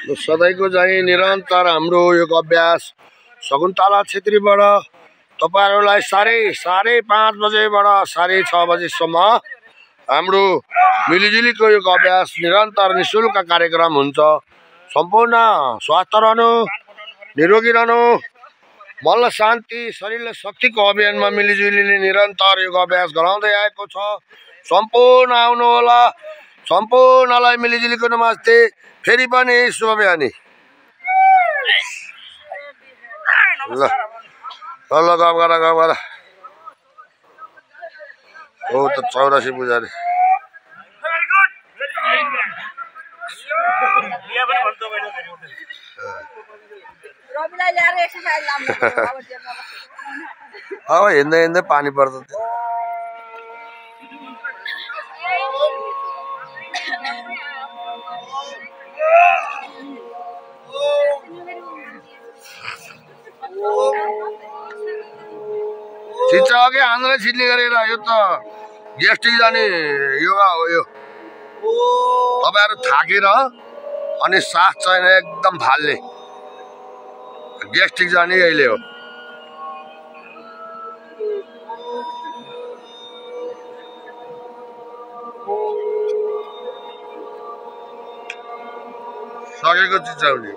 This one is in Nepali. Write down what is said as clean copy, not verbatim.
सधैँको चाहिँ निरन्तर हाम्रो यो अभ्यास शकुन्तला छेत्रीबाट तपाईहरुलाई साढे 5 बजेबाट साढे 6 बजेसम्म हाम्रो मिलिजुलीको यो अभ्यास निरन्तर निशुल्क कार्यक्रम हुन्छ। सम्पूर्ण स्वस्थ रहनु, निरोगी रहनु, मनलाई शान्ति, शरीरलाई शक्तिको अभियानमा मिलिजुलीले निरन्तर यो अभ्यास गराउँदै आएको छ। सम्पूर्ण आउनु होला, सम्पूर्णलाई मिलिजुलीको नमस्ते। फेरि पनि शुभ बिहानी। ल ल गफ गर ओ त 84 पुजारी अब हिँड्दै हिँड्दै पानी पर्छ त्यो। छिट्छ अघि हान्दै छिट्ने गरेर यो त ग्यास्ट्रिक जाने योगा हो यो। तपाईहरु थाकेर अनि सास छैन एकदम फाल्ने ग्यास्ट्रिक जाने अहिले हो। सकेको चिचाउने